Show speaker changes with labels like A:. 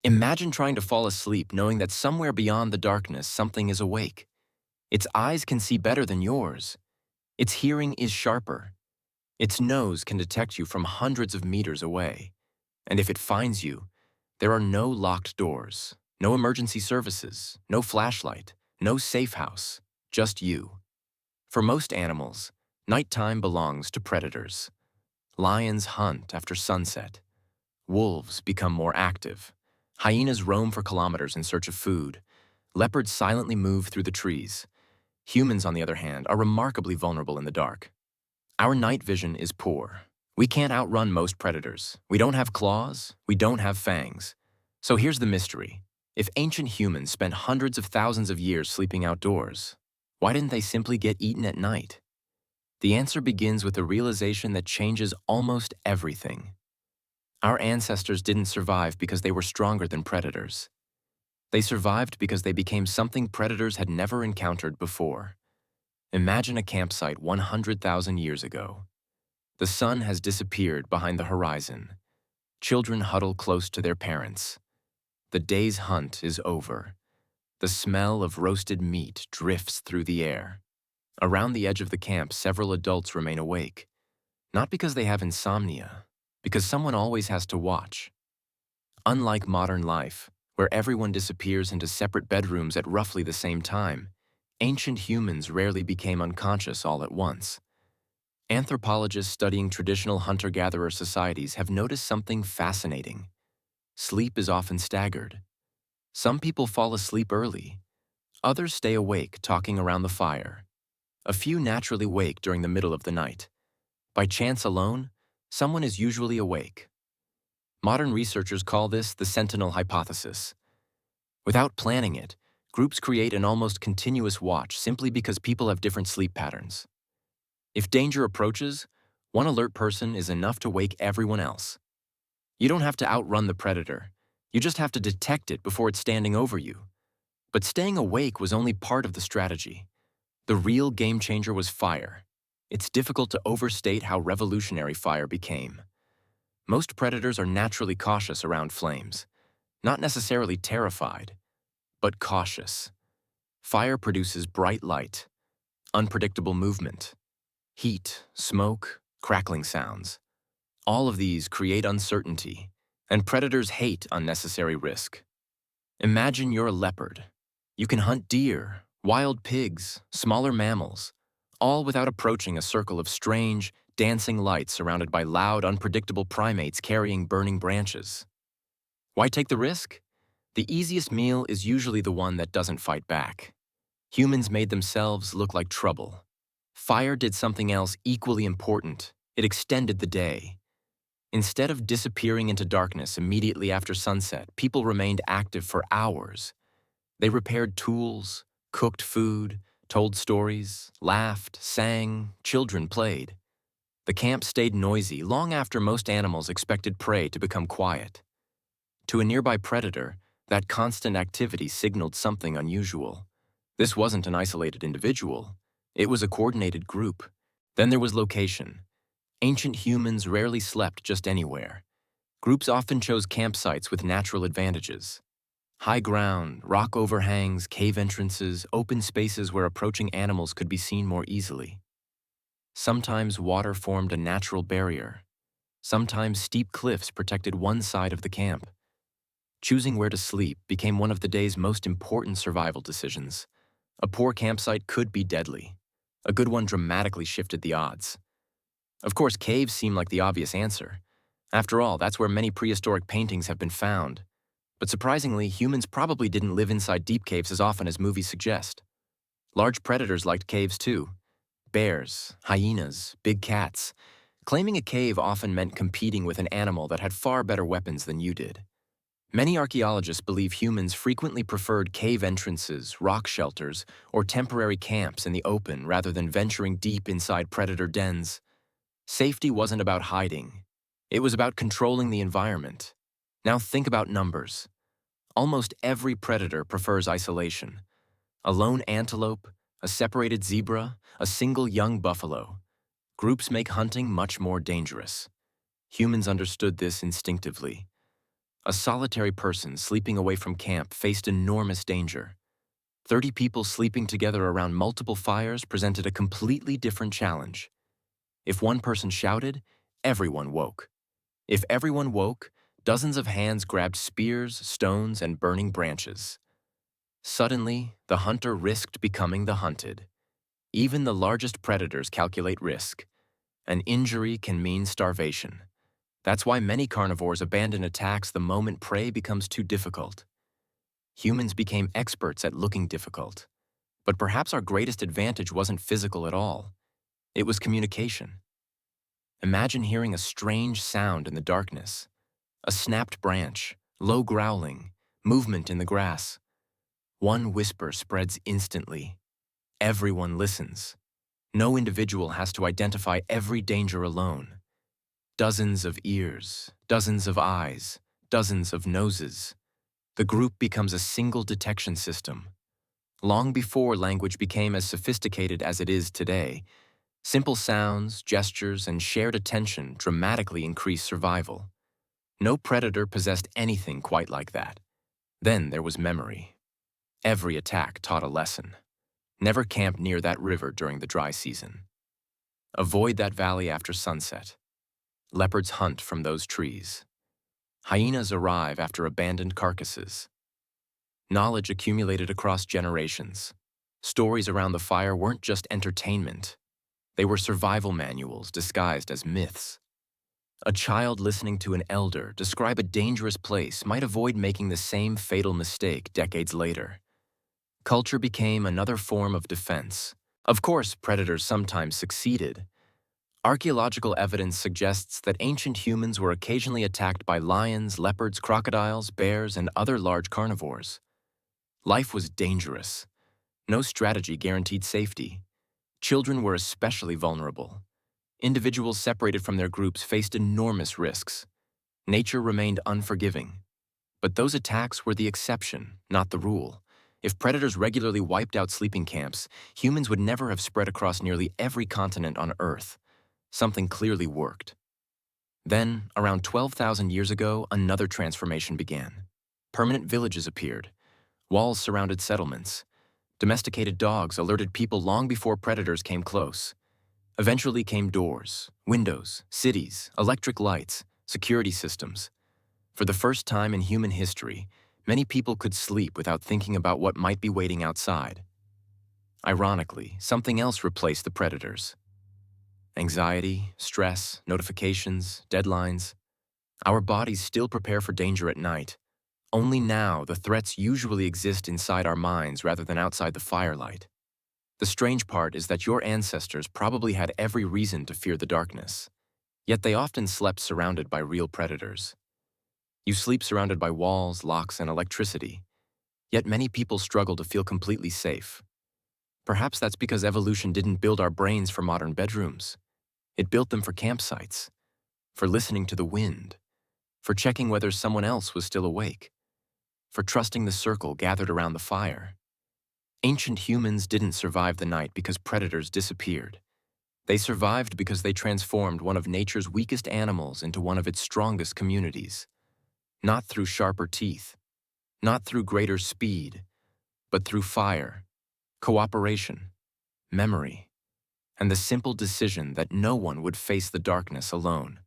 A: Imagine trying to fall asleep knowing that somewhere beyond the darkness something is awake. Its eyes can see better than yours. Its hearing is sharper. Its nose can detect you from hundreds of meters away. And if it finds you, there are no locked doors, no emergency services, no flashlight, no safe house, just you. For most animals, nighttime belongs to predators. Lions hunt after sunset. Wolves become more active. Hyenas roam for kilometers in search of food. Leopards silently move through the trees. Humans, on the other hand, are remarkably vulnerable in the dark. Our night vision is poor. We can't outrun most predators. We don't have claws. We don't have fangs. So here's the mystery. If ancient humans spent hundreds of thousands of years sleeping outdoors, why didn't they simply get eaten at night? The answer begins with a realization that changes almost everything. Our ancestors didn't survive because they were stronger than predators. They survived because they became something predators had never encountered before. Imagine a campsite 100,000 years ago. The sun has disappeared behind the horizon. Children huddle close to their parents. The day's hunt is over. The smell of roasted meat drifts through the air. Around the edge of the camp, several adults remain awake. Not because they have insomnia, because someone always has to watch. Unlike modern life, where everyone disappears into separate bedrooms at roughly the same time, ancient humans rarely became unconscious all at once. Anthropologists studying traditional hunter-gatherer societies have noticed something fascinating. Sleep is often staggered. Some people fall asleep early. Others stay awake, talking around the fire. A few naturally wake during the middle of the night. By chance alone, someone is usually awake. Modern researchers call this the sentinel hypothesis. Without planning it, groups create an almost continuous watch simply because people have different sleep patterns. If danger approaches, one alert person is enough to wake everyone else. You don't have to outrun the predator. You just have to detect it before it's standing over you. But staying awake was only part of the strategy. The real game changer was fire. It's difficult to overstate how revolutionary fire became. Most predators are naturally cautious around flames. Not necessarily terrified, but cautious. Fire produces bright light, unpredictable movement, heat, smoke, crackling sounds. All of these create uncertainty, and predators hate unnecessary risk. Imagine you're a leopard. You can hunt deer, wild pigs, smaller mammals, all without approaching a circle of strange, dancing lights surrounded by loud, unpredictable primates carrying burning branches. Why take the risk? The easiest meal is usually the one that doesn't fight back. Humans made themselves look like trouble. Fire did something else equally important. It extended the day. Instead of disappearing into darkness immediately after sunset, people remained active for hours. They repaired tools, cooked food, told stories, laughed, sang, children played. The camp stayed noisy long after most animals expected prey to become quiet. To a nearby predator, that constant activity signaled something unusual. This wasn't an isolated individual. It was a coordinated group. Then there was location. Ancient humans rarely slept just anywhere. Groups often chose campsites with natural advantages. High ground, rock overhangs, cave entrances, open spaces where approaching animals could be seen more easily. Sometimes water formed a natural barrier. Sometimes steep cliffs protected one side of the camp. Choosing where to sleep became one of the day's most important survival decisions. A poor campsite could be deadly. A good one dramatically shifted the odds. Of course, caves seem like the obvious answer. After all, that's where many prehistoric paintings have been found. But surprisingly, humans probably didn't live inside deep caves as often as movies suggest. Large predators liked caves too. Bears, hyenas, big cats. Claiming a cave often meant competing with an animal that had far better weapons than you did. Many archaeologists believe humans frequently preferred cave entrances, rock shelters, or temporary camps in the open rather than venturing deep inside predator dens. Safety wasn't about hiding. It was about controlling the environment. Now think about numbers. Almost every predator prefers isolation. A lone antelope, a separated zebra, a single young buffalo. Groups make hunting much more dangerous. Humans understood this instinctively. A solitary person sleeping away from camp faced enormous danger. 30 people sleeping together around multiple fires presented a completely different challenge. If one person shouted, everyone woke. If everyone woke, dozens of hands grabbed spears, stones, and burning branches. Suddenly, the hunter risked becoming the hunted. Even the largest predators calculate risk. An injury can mean starvation. That's why many carnivores abandon attacks the moment prey becomes too difficult. Humans became experts at looking difficult. But perhaps our greatest advantage wasn't physical at all. It was communication. Imagine hearing a strange sound in the darkness. A snapped branch, low growling, movement in the grass. One whisper spreads instantly. Everyone listens. No individual has to identify every danger alone. Dozens of ears, dozens of eyes, dozens of noses. The group becomes a single detection system. Long before language became as sophisticated as it is today, simple sounds, gestures, and shared attention dramatically increase survival. No predator possessed anything quite like that. Then there was memory. Every attack taught a lesson. Never camp near that river during the dry season. Avoid that valley after sunset. Leopards hunt from those trees. Hyenas arrive after abandoned carcasses. Knowledge accumulated across generations. Stories around the fire weren't just entertainment. They were survival manuals disguised as myths. A child listening to an elder describe a dangerous place might avoid making the same fatal mistake decades later. Culture became another form of defense. Of course, predators sometimes succeeded. Archaeological evidence suggests that ancient humans were occasionally attacked by lions, leopards, crocodiles, bears, and other large carnivores. Life was dangerous. No strategy guaranteed safety. Children were especially vulnerable. Individuals separated from their groups faced enormous risks. Nature remained unforgiving. But those attacks were the exception, not the rule. If predators regularly wiped out sleeping camps, humans would never have spread across nearly every continent on Earth. Something clearly worked. Then, around 12,000 years ago, another transformation began. Permanent villages appeared. Walls surrounded settlements. Domesticated dogs alerted people long before predators came close. Eventually came doors, windows, cities, electric lights, security systems. For the first time in human history, many people could sleep without thinking about what might be waiting outside. Ironically, something else replaced the predators. Anxiety, stress, notifications, deadlines. Our bodies still prepare for danger at night. Only now, the threats usually exist inside our minds rather than outside the firelight. The strange part is that your ancestors probably had every reason to fear the darkness, yet they often slept surrounded by real predators. You sleep surrounded by walls, locks, and electricity, yet many people struggle to feel completely safe. Perhaps that's because evolution didn't build our brains for modern bedrooms. It built them for campsites, for listening to the wind, for checking whether someone else was still awake, for trusting the circle gathered around the fire. Ancient humans didn't survive the night because predators disappeared. They survived because they transformed one of nature's weakest animals into one of its strongest communities. Not through sharper teeth, not through greater speed, but through fire, cooperation, memory, and the simple decision that no one would face the darkness alone.